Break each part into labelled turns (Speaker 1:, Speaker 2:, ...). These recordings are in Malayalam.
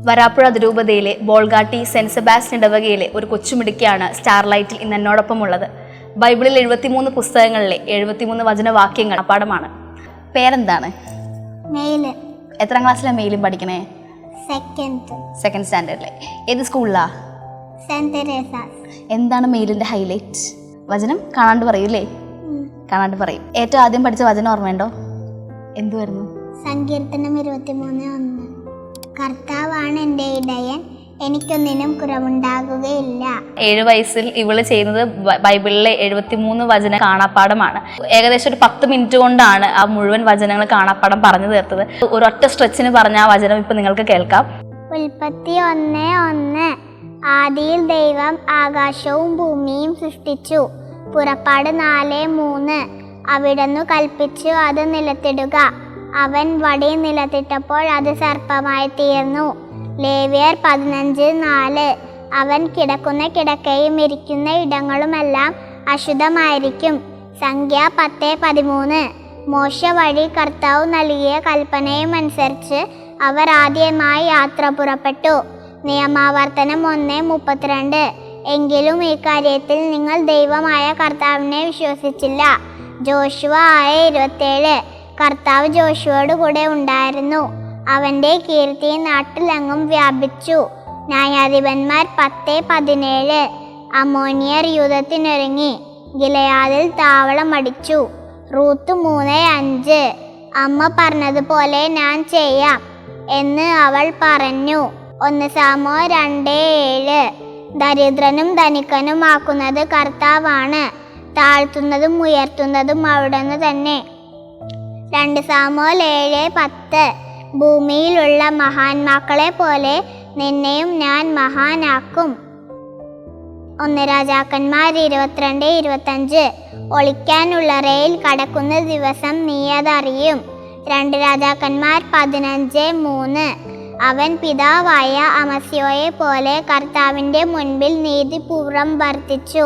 Speaker 1: വരാപ്പുഴ അതിരൂപതയിലെ ബോൾഗാട്ടി സെന്റ് സെബാസ്റ്റ്യൻ ഇടവകയിലെ ഒരു കൊച്ചുമിടുക്കിയാണ് സ്റ്റാർലൈറ്റിൽ ഇന്ന് എന്നോടൊപ്പം ഉള്ളത്. ബൈബിളിൽ 73 പുസ്തകങ്ങളിലെ 73 വചനവാക്യങ്ങൾ പാഠമാണ്. പേരെന്താണ്?
Speaker 2: മെയില്.
Speaker 1: എത്രാം ക്ലാസ്സിലാണ് മെയിലും പഠിക്കണേ?
Speaker 2: സെക്കൻഡ്
Speaker 1: സ്റ്റാൻഡേർഡിലെ. ഏത് സ്കൂളിലാ?
Speaker 2: സെന്റ് തെരേസാസ്.
Speaker 1: എന്താണ് മെയിലിന്റെ ഹൈലൈറ്റ്? വചനം കാണാണ്ട് പറയൂല്ലേ? കാണാണ്ട് പറയും. ഏറ്റവും ആദ്യം പഠിച്ച വചനം ഓർമ്മയുണ്ടോ? എന്തുവായിരുന്നു?
Speaker 2: സങ്കീർത്തനം 23:1. കർത്താവാണ് എൻ്റെ ഇടയൻ, എനിക്കൊന്നിനും കുറവുണ്ടാകുകയില്ല.
Speaker 1: 7 വയസ്സിൽ ഇവള് ചെയ്യുന്നത് ബൈബിളിലെ 73 വചന കാണാപ്പാടമാണ്. ഏകദേശം ഒരു 10 മിനിറ്റ് കൊണ്ടാണ് ആ മുഴുവൻ വചനങ്ങൾ കാണാപ്പാടം പറഞ്ഞു തീർത്തത്. ഒരൊറ്റ സ്ട്രെച്ചിന് പറഞ്ഞ ആ വചനം ഇപ്പൊ നിങ്ങൾക്ക് കേൾക്കാം.
Speaker 2: ഉൽപ്പത്തി 1:1. ആദിയിൽ ദൈവം ആകാശവും ഭൂമിയും സൃഷ്ടിച്ചു. പുറപ്പാട് 4:3. അവിടുന്ന് കൽപ്പിച്ചു അത് നിലത്തിടുക. അവൻ വടി നിലത്തിട്ടപ്പോൾ അത് സർപ്പമായി തീർന്നു. ലേവ്യർ 15:4. അവൻ കിടക്കുന്ന കിടക്കയും ഇരിക്കുന്ന ഇടങ്ങളുമെല്ലാം അശുദ്ധമായിരിക്കും. സംഖ്യ 10:13. മോശ വഴി കർത്താവ് നൽകിയ കൽപ്പനയും അനുസരിച്ച് അവർ ആദ്യമായി യാത്ര പുറപ്പെട്ടു. നിയമാവർത്തനം 1:32. എങ്കിലും ഈ കാര്യത്തിൽ നിങ്ങൾ ദൈവമായ കർത്താവിനെ വിശ്വസിച്ചില്ല. ജോഷുവ 6:27. കർത്താവ് ജോഷുവയോട് കൂടെ ഉണ്ടായിരുന്നു. അവന്റെ കീർത്തി നാട്ടിലെങ്ങും വ്യാപിച്ചു. ന്യായാധിപന്മാർ 10:17. അമ്മോനിയർ യുദ്ധത്തിനൊരുങ്ങി ഗിലെയാദിൽ താവളമടിച്ചു. റൂത്ത് 3:5. അമ്മ പറഞ്ഞതുപോലെ ഞാൻ ചെയ്യാം എന്ന് അവൾ പറഞ്ഞു. 1 സാമുവേൽ 2:7. ദരിദ്രനും ധനികനുമാക്കുന്നത് കർത്താവാണ്, താഴ്ത്തുന്നതും ഉയർത്തുന്നതും അവിടുന്ന് തന്നെ. 2 സാമുവേൽ 7:10. ഭൂമിയിലുള്ള മഹാന്മാക്കളെ പോലെ നിന്നെയും ഞാൻ മഹാനാക്കും. 1 രാജാക്കന്മാർ 22:25. ഒളിക്കാനുള്ള റെയിൽ കടക്കുന്ന ദിവസം നീ അതറിയും. 2 രാജാക്കന്മാർ 15:3. അവൻ പിതാവായ അമസ്യോയെ പോലെ കർത്താവിൻ്റെ മുൻപിൽ നീതിപൂർവ്വം വർത്തിച്ചു.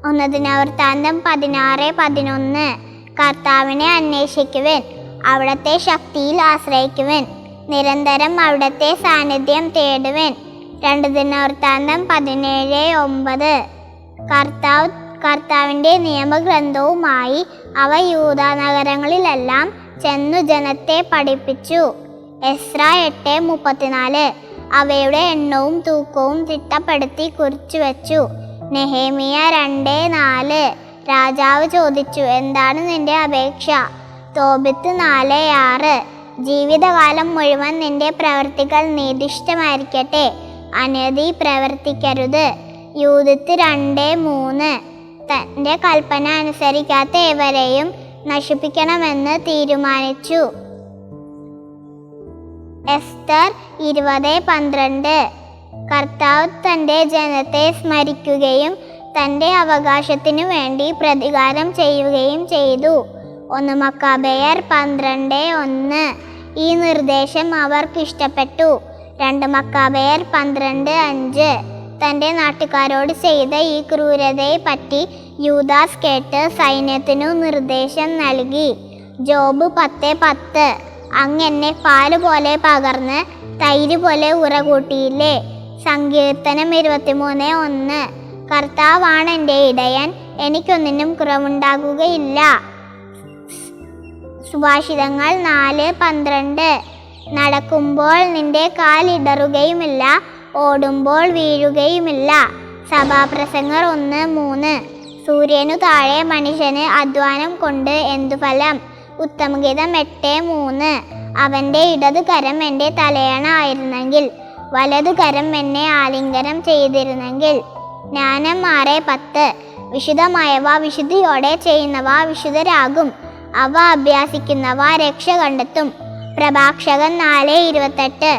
Speaker 2: 1 ദിനവൃത്താന്തം 16:11. കർത്താവിനെ അന്വേഷിക്കുവിൻ, അവിടുത്തെ ശക്തിയിൽ ആശ്രയിക്കുവിൻ, നിരന്തരം അവിടുത്തെ സാന്നിധ്യം തേടുവിൻ. 2 ദിനവൃത്താന്തം 17:9. കർത്താവിൻ്റെ നിയമഗ്രന്ഥവുമായി അവ യൂദാ നഗരങ്ങളിലെല്ലാം ചെന്നു ജനത്തെ പഠിപ്പിച്ചു. എസ്രാ 8:34. അവയുടെ എണ്ണവും തൂക്കവും തിട്ടപ്പെടുത്തി കുറിച്ചു വെച്ചു. നെഹേമിയ 2:4. രാജാവ് ചോദിച്ചു, എന്താണ് നിന്റെ അപേക്ഷ? തോബിത്ത് 4:6. ജീവിതകാലം മുഴുവൻ നിന്റെ പ്രവൃത്തികൾ നീതിഷ്ഠമായിരിക്കട്ടെ, അനീതി പ്രവർത്തിക്കരുത്. യൂദിത്ത് 2:3. തൻ്റെ കൽപ്പന അനുസരിക്കാത്ത ഏവരെയും നശിപ്പിക്കണമെന്ന് തീരുമാനിച്ചു. എസ്തർ 20:12. കർത്താവ് തൻ്റെ ജനത്തെ സ്മരിക്കുകയും തൻ്റെ അവകാശത്തിനു വേണ്ടി പ്രതികാരം ചെയ്യുകയും ചെയ്തു. 1 മക്കാബയർ 12:1. ഈ നിർദ്ദേശം അവർക്ക് ഇഷ്ടപ്പെട്ടു. 2 മക്കാബയർ 12:5. തൻ്റെ നാട്ടുകാരോട് ചെയ്ത ഈ ക്രൂരതയെ പറ്റി യൂദാസ് കേട്ട് സൈന്യത്തിനു നിർദ്ദേശം നൽകി. ജോബ് 10:10. അങ്ങ് എന്നെ പാല് പോലെ പകർന്ന് തൈര് പോലെ ഉറകൂട്ടിയില്ലേ. സങ്കീർത്തനം 23:1. കർത്താവാണ് എൻ്റെ ഇടയൻ, എനിക്കൊന്നിനും കുറവുണ്ടാകുകയില്ല. സുഭാഷിതങ്ങൾ 4:12. നടക്കുമ്പോൾ നിന്റെ കാൽ ഇടറുകയുമില്ല, ഓടുമ്പോൾ വീഴുകയുമില്ല. സഭാപ്രസംഗർ 1:3. സൂര്യനു താഴെ മനുഷ്യന് അധ്വാനം കൊണ്ട് എന്തു ഫലം. ഉത്തമഗീതം 8:3. അവൻ്റെ ഇടതു കരം എൻ്റെ തലയണ ആയിരുന്നെങ്കിൽ, വലതു കരം എന്നെ ആലിംഗനം ചെയ്തിരുന്നെങ്കിൽ. ജ്ഞാനം 6:10. വിശുദ്ധമായവ വിശുദ്ധിയോടെ ചെയ്യുന്നവ വിശുദ്ധരാകും, അവ അഭ്യാസിക്കുന്നവ രക്ഷ കണ്ടെത്തും. പ്രഭാഷകൻ 4:28.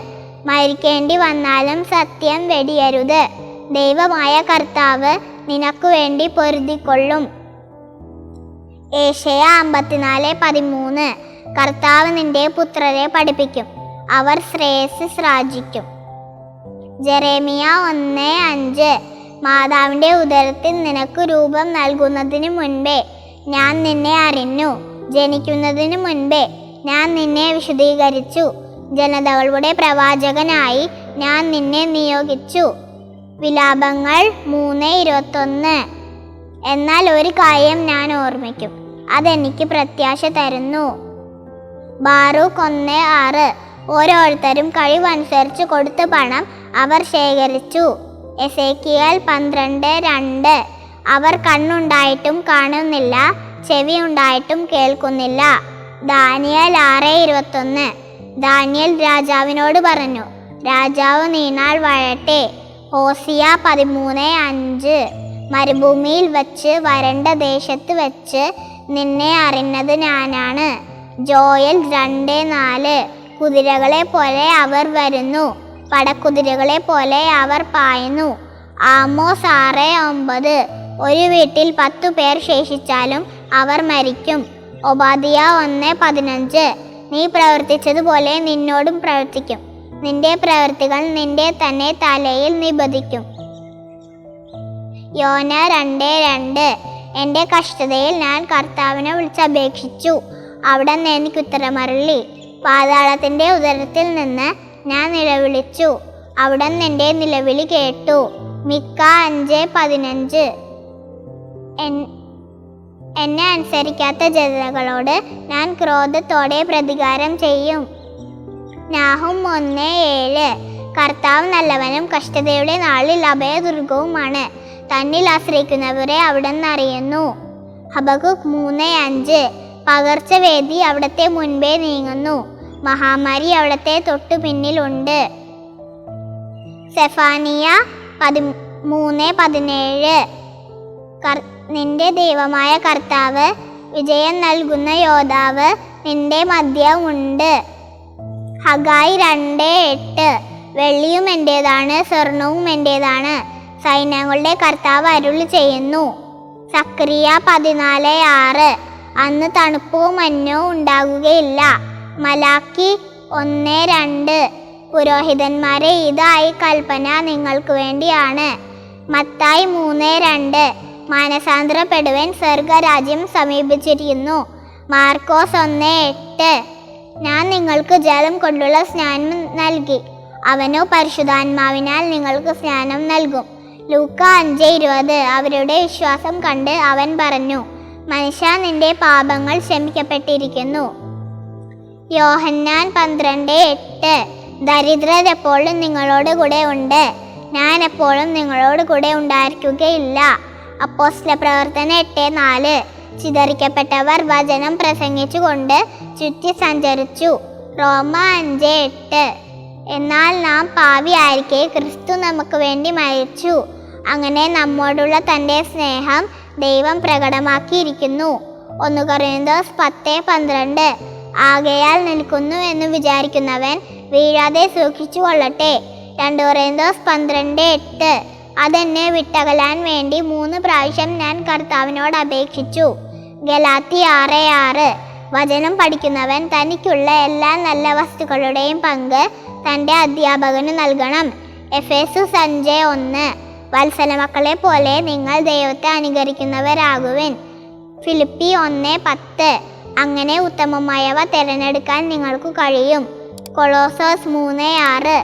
Speaker 2: മരിക്കേണ്ടി വന്നാലും സത്യം വെടിയരുത്, ദൈവമായ കർത്താവ് നിനക്കു വേണ്ടി പൊരുതിക്കൊള്ളും. ഏശയ്യ 54:13. കർത്താവ് നിന്റെ പുത്രരെ പഠിപ്പിക്കും, അവർ ശ്രേയസ് ശ്രാജിക്കും. ജെറേമിയ 1:5. മാതാവിൻ്റെ ഉദരത്തിൽ നിനക്ക് രൂപം നൽകുന്നതിന് മുൻപേ ഞാൻ നിന്നെ അറിഞ്ഞു, ജനിക്കുന്നതിന് മുൻപേ ഞാൻ നിന്നെ വിശദീകരിച്ചു. ജനതകളുടെ പ്രവാചകനായി ഞാൻ നിന്നെ നിയോഗിച്ചു. വിലാപങ്ങൾ 3:21. എന്നാൽ ഒരു കാര്യം ഞാൻ ഓർമ്മിക്കും, അതെനിക്ക് പ്രത്യാശ തരുന്നു. ബാറൂക്ക് 1:6. ഓരോരുത്തരും കഴിവനുസരിച്ച് കൊടുത്ത പണം അവർ ശേഖരിച്ചു. എസേക്കിയേൽ 12:2. അവർ കണ്ണുണ്ടായിട്ടും കാണുന്നില്ല, ചെവി ഉണ്ടായിട്ടും കേൾക്കുന്നില്ല. ദാനിയേൽ 6:21. ദാനിയേൽ രാജാവിനോട് പറഞ്ഞു, രാജാവ് നീണാൾ വാഴട്ടെ. ഹോസിയ 13:5. മരുഭൂമിയിൽ വച്ച് വരണ്ട ദേശത്ത് വെച്ച് നിന്നെ അറിഞ്ഞത് ഞാനാണ്. ജോയൽ 2:4. കുതിരകളെ പോലെ അവർ വരുന്നു, പടക്കുതിരകളെ പോലെ അവർ പായുന്നു. ആമോസ് 6:9. ഒരു വീട്ടിൽ 10 പേർ ശേഷിച്ചാലും അവർ മരിക്കും. ഒബാദിയ 1:15. നീ പ്രവർത്തിച്ചതുപോലെ നിന്നോടും പ്രവർത്തിക്കും, നിന്റെ പ്രവൃത്തികൾ നിന്റെ തന്നെ തലയിൽ നിബന്ധിക്കും. യോന 2:2. എൻ്റെ കഷ്ടതയിൽ ഞാൻ കർത്താവിനെ വിളിച്ചപേക്ഷിച്ചു, അവിടുന്ന് എനിക്ക് ഉത്തരമരുളി. പാതാളത്തിൻ്റെ ഉദരത്തിൽ നിന്ന് ഞാൻ നിലവിളിച്ചു, അവിടുന്ന് എൻ്റെ നിലവിളി കേട്ടു. മിക്ക 5:15. എന്നെ അനുസരിക്കാത്ത ജനതകളോട് ഞാൻ ക്രോധത്തോടെ പ്രതികാരം ചെയ്യും. നാഹും 1:7. കർത്താവ് നല്ലവനും കഷ്ടതയുടെ നാളിൽ അഭയദുർഗവുമാണ്, തന്നിൽ ആശ്രയിക്കുന്നവരെ അവിടുന്ന് അറിയുന്നു. ഹബക്കൂക്ക് 3:5. പകർച്ചവേദി അവിടത്തെ മുൻപേ നീങ്ങുന്നു, മഹാമാരി അവിടത്തെ തൊട്ടു പിന്നിലുണ്ട്. സെഫാനിയ 13:17. നിന്റെ ദൈവമായ കർത്താവ്, വിജയം നൽകുന്ന യോദ്ധാവ് നിന്റെ മധ്യമുണ്ട്. ഹഗായി 2:8. വെള്ളിയും എൻ്റേതാണ്, സ്വർണവും എൻ്റേതാണ്, സൈന്യങ്ങളുടെ കർത്താവ് അരുളി ചെയ്യുന്നു. സക്രിയ 14:6. അന്ന് തണുപ്പോ മഞ്ഞോ ഉണ്ടാകുകയില്ല. മലാക്കി 1:2. പുരോഹിതന്മാരെ, ഇതായി കൽപ്പന നിങ്ങൾക്ക് വേണ്ടിയാണ്. മത്തായി 3:2. മാനസാന്തരപ്പെടുവൻ, സ്വർഗരാജ്യം സമീപിച്ചിരിക്കുന്നു. മാർക്കോസ് 1:8. ഞാൻ നിങ്ങൾക്ക് ജലം കൊണ്ടുള്ള സ്നാനം നൽകി, അവനോ പരിശുദ്ധാത്മാവിനാൽ നിങ്ങൾക്ക് സ്നാനം നൽകും. ലൂക്ക 5:20. അവരുടെ വിശ്വാസം കണ്ട് അവൻ പറഞ്ഞു, മനുഷ്യ, നിന്റെ പാപങ്ങൾ ക്ഷമിക്കപ്പെട്ടിരിക്കുന്നു. യോഹന്നാൻ 12:8. ദരിദ്രർ എപ്പോഴും നിങ്ങളോട് കൂടെ ഉണ്ട്, ഞാൻ എപ്പോഴും നിങ്ങളോട് കൂടെ ഉണ്ടായിരിക്കുകയില്ല. അപ്പോസ്തല പ്രവർത്തനം 8:4. ചിതറിക്കപ്പെട്ടവർ വചനം പ്രസംഗിച്ചുകൊണ്ട് ചുറ്റി സഞ്ചരിച്ചു. റോമ 5:8. എന്നാൽ നാം പാപിയായിരിക്കെ ക്രിസ്തു നമുക്ക് വേണ്ടി മരിച്ചു, അങ്ങനെ നമ്മോടുള്ള തൻ്റെ സ്നേഹം ദൈവം പ്രകടമാക്കിയിരിക്കുന്നു. 1 കൊരിന്ത്യർ 10:12. ആകയാൽ നിൽക്കുന്നു എന്ന് വിചാരിക്കുന്നവൻ വീഴാതെ സൂക്ഷിച്ചു കൊള്ളട്ടെ. 2 കൊരിന്ത്യർ 12:8. അതെന്നെ വിട്ടകലാൻ വേണ്ടി 3 പ്രാവശ്യം ഞാൻ കർത്താവിനോട് അപേക്ഷിച്ചു. ഗലാത്തി 6:6. വചനം പഠിക്കുന്നവൻ തനിക്കുള്ള എല്ലാ നല്ല വസ്തുക്കളുടെയും പങ്ക് തൻ്റെ അധ്യാപകന് നൽകണം. എഫേസസ് 5:1. വത്സലമക്കളെ പോലെ നിങ്ങൾ ദൈവത്തെ അനുകരിക്കുന്നവരാകുവിൻ. ഫിലിപ്പി 1:10. അങ്ങനെ ഉത്തമമായവ തിരഞ്ഞെടുക്കാൻ നിങ്ങൾക്ക് കഴിയും. കൊളോസോസ് 3:6.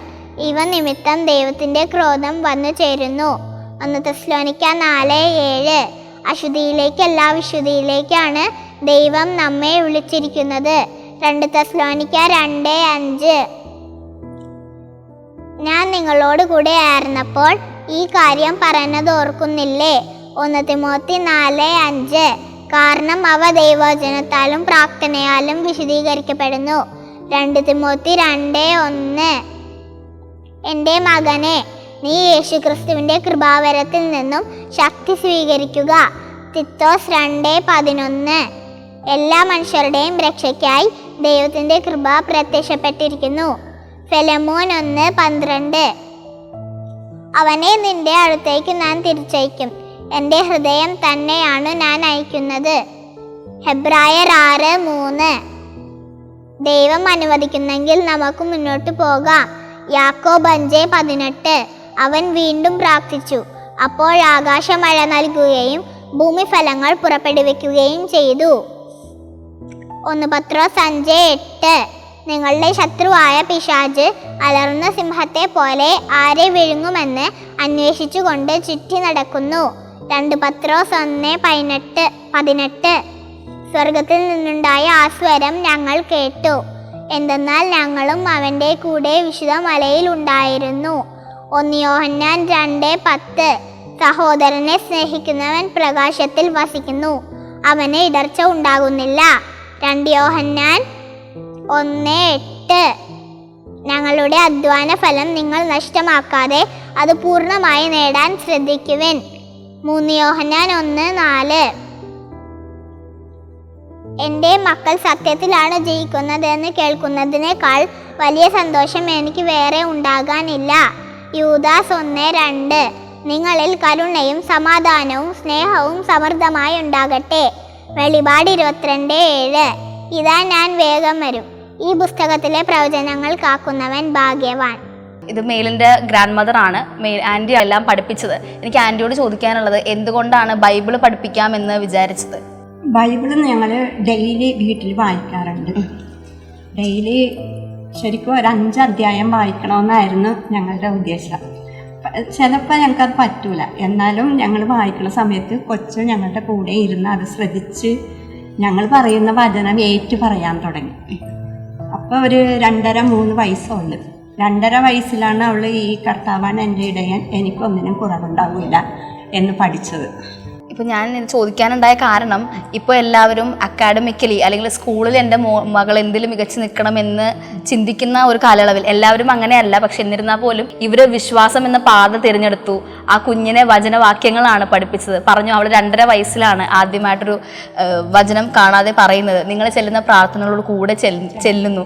Speaker 2: ഇവ നിമിത്തം ദൈവത്തിൻ്റെ ക്രോധം വന്നു ചേരുന്നു. 1 തെസ്സലോനിക്ക 4:7. അശുദ്ധിയിലേക്കല്ല, വിശുദ്ധിയിലേക്കാണ് ദൈവം നമ്മെ വിളിച്ചിരിക്കുന്നത്. 2 തെസ്സലോനിക്ക 2:5. ഞാൻ നിങ്ങളോട് കൂടെ ആയിരുന്നപ്പോൾ ഈ കാര്യം പറഞ്ഞത് ഓർക്കുന്നില്ലേ? 1 തിമോത്തി 4:5. കാരണം അവ ദൈവവചനത്താലും പ്രാർത്ഥനയാലും വിശദീകരിക്കപ്പെടുന്നു. 2 തിമോത്തി 2:1. എൻ്റെ മകനെ, നീ യേശുക്രിസ്തുവിൻ്റെ കൃപാവരത്തിൽ നിന്നും ശക്തി സ്വീകരിക്കുക. തിത്തോസ് 2:11. എല്ലാ മനുഷ്യരുടെയും രക്ഷയ്ക്കായി ദൈവത്തിൻ്റെ കൃപ പ്രത്യക്ഷപ്പെട്ടിരിക്കുന്നു. ഫെലമോൻ 1:12. അവനെ നിന്റെ അടുത്തേക്ക് ഞാൻ തിരിച്ചയക്കും, എൻ്റെ ഹൃദയം തന്നെയാണ് ഞാൻ അയക്കുന്നത്. ഹെബ്രായർ 6:3. ദൈവം അനുവദിക്കുന്നെങ്കിൽ നമുക്ക് മുന്നോട്ട് പോകാം. യാക്കോബ് 5:18. അവൻ വീണ്ടും പ്രാർത്ഥിച്ചു, അപ്പോൾ ആകാശം മഴ നൽകുകയും ഭൂമി ഫലങ്ങൾ പുറപ്പെടുവിക്കുകയും ചെയ്തു. 1 പത്രോസ് 5:8. നിങ്ങളുടെ ശത്രുവായ പിശാച് അലർന്ന സിംഹത്തെ പോലെ ആരെ വിഴുങ്ങുമെന്ന് അന്വേഷിച്ചുകൊണ്ട് ചുറ്റി നടക്കുന്നു. 2 പത്രോസ് 1:18. സ്വർഗത്തിൽ നിന്നുണ്ടായ ആ സ്വരം ഞങ്ങൾ കേട്ടു. എന്തെന്നാൽ ഞങ്ങളും അവൻ്റെ കൂടെ വിശുദ്ധ മലയിൽ ഉണ്ടായിരുന്നു. 1 യോഹന്നാൻ 2:10. സഹോദരനെ സ്നേഹിക്കുന്നവൻ പ്രകാശത്തിൽ വസിക്കുന്നു, അവന് ഇടർച്ച ഉണ്ടാകുന്നില്ല. 2 യോഹന്നാൻ 1:8. ഞങ്ങളുടെ അധ്വാന ഫലം നിങ്ങൾ നഷ്ടമാക്കാതെ അത് പൂർണ്ണമായി നേടാൻ ശ്രദ്ധിക്കുവിൻ. 3 യോഹന്നാൻ 1:4. എൻ്റെ മക്കൾ സത്യത്തിലാണ് ജയിക്കുന്നതെന്ന് കേൾക്കുന്നതിനേക്കാൾ വലിയ സന്തോഷം എനിക്ക് വേറെ ഉണ്ടാകാനില്ല. യൂദാസ് 1:2. നിങ്ങളിൽ കരുണയും സമാധാനവും സ്നേഹവും സമൃദ്ധമായി ഉണ്ടാകട്ടെ. വെളിപാട് 22:7. ഇതാ ഞാൻ വേഗം വരും. ഈ പുസ്തകത്തിലെ പ്രവചനങ്ങൾ കാക്കുന്നവൻ ഭാഗ്യവാൻ.
Speaker 1: ഇത് മേലിൻ്റെ ഗ്രാൻഡ് മദർ ആണ്. ആൻറ്റി എല്ലാം പഠിപ്പിച്ചത്. എനിക്ക് ആൻറ്റിയോട് ചോദിക്കാനുള്ളത്, എന്തുകൊണ്ടാണ് ബൈബിൾ പഠിപ്പിക്കാമെന്ന് വിചാരിച്ചത്?
Speaker 3: ബൈബിൾ ഞങ്ങൾ ഡെയിലി വീട്ടിൽ വായിക്കാറുണ്ട്. ഡെയിലി ശരിക്കും ഒരു 5 അധ്യായം വായിക്കണമെന്നായിരുന്നു ഞങ്ങളുടെ ഉദ്ദേശം. ചിലപ്പോൾ ഞങ്ങൾക്കത് പറ്റൂല. എന്നാലും ഞങ്ങൾ വായിക്കുന്ന സമയത്ത് കൊച്ചു ഞങ്ങളുടെ കൂടെ ഇരുന്ന് അത് ശ്രദ്ധിച്ച് ഞങ്ങൾ പറയുന്ന വചനം ഏറ്റു പറയാൻ തുടങ്ങി. അപ്പോൾ ഒരു 2.5-3 വയസ്സുണ്ട്. 2.5 വയസ്സിലാണ് അവൾ ഈ കർത്താവാണ് എൻ്റെ ഇടയൻ, എനിക്കൊന്നിനും കുറവുണ്ടാവില്ല എന്ന് പഠിച്ചത്.
Speaker 1: ഇപ്പോൾ ഞാൻ ഇത് ചോദിക്കാനുണ്ടായ കാരണം, ഇപ്പോൾ എല്ലാവരും അക്കാഡമിക്കലി അല്ലെങ്കിൽ സ്കൂളിൽ എൻ്റെ മകൾ എന്തിലും മികച്ച് നിൽക്കണമെന്ന് ചിന്തിക്കുന്ന ഒരു കാലയളവിൽ, എല്ലാവരും അങ്ങനെയല്ല, പക്ഷെ എന്നിരുന്നാൽ പോലും ഇവർ വിശ്വാസം എന്ന പാത തിരഞ്ഞെടുത്തു. ആ കുഞ്ഞിനെ വചനവാക്യങ്ങളാണ് പഠിപ്പിച്ചത്. പറഞ്ഞു, അവൾ 2.5 വയസ്സിലാണ് ആദ്യമായിട്ടൊരു വചനം കാണാതെ പറയുന്നത്. നിങ്ങൾ ചെല്ലുന്ന പ്രാർത്ഥനകളോട് കൂടെ ചെല്ലുന്നു.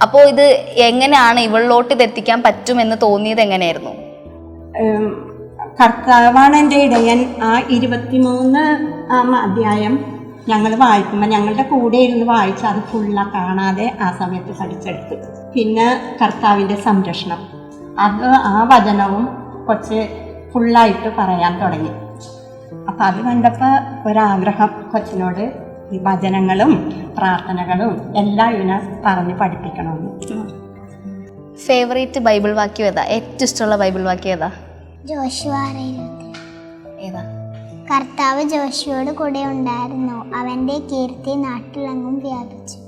Speaker 1: അപ്പോൾ ഇത് എങ്ങനെയാണ് ഇവളിലോട്ട് ഇതെത്തിക്കാൻ പറ്റുമെന്ന് തോന്നിയത് എങ്ങനെയായിരുന്നു?
Speaker 3: കർത്താവാണ് എൻ്റെ ഇടയൻ ആ 23-ാം അധ്യായം ഞങ്ങൾ വായിക്കുമ്പോൾ ഞങ്ങളുടെ കൂടെ ഇരുന്ന് വായിച്ച് അത് കാണാതെ ആ സമയത്ത് പഠിച്ചെടുത്തു. പിന്നെ കർത്താവിൻ്റെ സംരക്ഷണം, അത് ആ വചനവും കൊച്ച് ഫുള്ളായിട്ട് പറയാൻ തുടങ്ങി. അപ്പം അത് കണ്ടപ്പോൾ ഒരാഗ്രഹം കൊച്ചിനോട് ഈ വചനങ്ങളും പ്രാർത്ഥനകളും എല്ലാം ഇവനെ പറഞ്ഞ് പഠിപ്പിക്കണമെന്ന്.
Speaker 1: ഫേവറേറ്റ് ബൈബിൾ വാക്യം ഏതാ? ഏറ്റവും ഇഷ്ടമുള്ള ബൈബിൾ വാക്യം ഏതാ?
Speaker 2: ജോഷുവ
Speaker 1: ഏതാ?
Speaker 2: കർത്താവ് ജോഷുവോട് കൂടെ ഉണ്ടായിരുന്നു, അവന്റെ കീർത്തി നാട്ടിലെങ്ങും വ്യാപിച്ചു.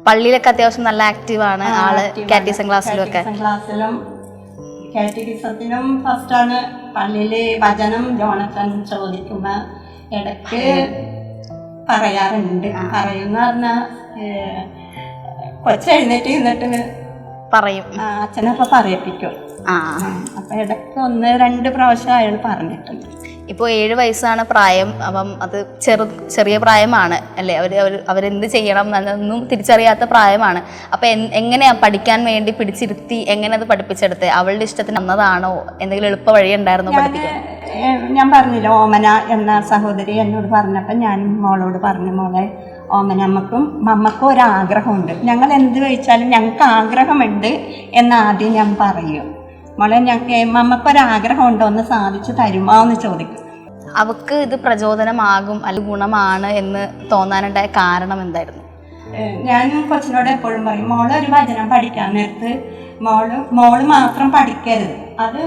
Speaker 1: പള്ളിയിലൊക്കെ അത്യാവശ്യം നല്ല ആക്റ്റീവാണ് ആള്. കാറ്റഗിസം ക്ലാസ്സിലൊക്കെ
Speaker 3: കാറ്റഗിസത്തിനും ഫസ്റ്റാണ്. പള്ളിയിലെ വചനം ജോണത്തൻ ചോദിക്കുമ്പോൾ ഇടയ്ക്ക് പറയാറുണ്ട്. പറയുന്ന പറഞ്ഞാൽ കൊച്ചെഴുന്നേറ്റ് നിന്നിട്ട് പറയും, അച്ഛനപ്പം പറയിപ്പിക്കും. അപ്പൊ ഇടയ്ക്ക് 1-2 പ്രാവശ്യം അയാൾ പറഞ്ഞിട്ടുണ്ട്.
Speaker 1: ഇപ്പോൾ 7 വയസ്സാണ് പ്രായം. അപ്പം അത് ചെറിയ പ്രായമാണ് അല്ലേ? അവരെന്ത് ചെയ്യണം എന്നൊന്നും തിരിച്ചറിയാത്ത പ്രായമാണ്. അപ്പം എങ്ങനെയാ പഠിക്കാൻ വേണ്ടി പിടിച്ചിരുത്തി എങ്ങനെ അത് പഠിപ്പിച്ചെടുത്തേ? അവളുടെ ഇഷ്ടത്തിന് വന്നതാണോ? എന്തെങ്കിലും എളുപ്പ വഴി ഉണ്ടായിരുന്നോ പഠിപ്പിക്കാൻ?
Speaker 3: ഞാൻ പറഞ്ഞില്ല, ഓമന എന്ന സഹോദരി എന്നോട് പറഞ്ഞപ്പോൾ ഞാൻ മോളോട് പറഞ്ഞു, മോളെ ഓമന മമ്മക്കും ഒരാഗ്രഹമുണ്ട്, ഞങ്ങൾ എന്ത് കഴിച്ചാലും ഞങ്ങൾക്ക് ആഗ്രഹമുണ്ട് എന്നാദ്യം ഞാൻ പറയും. മോളെ മമ്മക്കൊരാഗ്രഹമുണ്ടോ, ഒന്ന് സാധിച്ചു തരുമോ എന്ന് ചോദിക്കും.
Speaker 1: അവക്ക് ഇത് പ്രചോദനമാകും അല്ലെങ്കിൽ ഗുണമാണ് എന്ന് തോന്നാനുണ്ടായ കാരണം എന്തായിരുന്നു?
Speaker 3: ഞാൻ കൊച്ചിനോട് എപ്പോഴും പറയും, മോളൊരു വചനം പഠിക്കാൻ നേരത്ത് മോള് മാത്രം പഠിക്കരുത്, അത്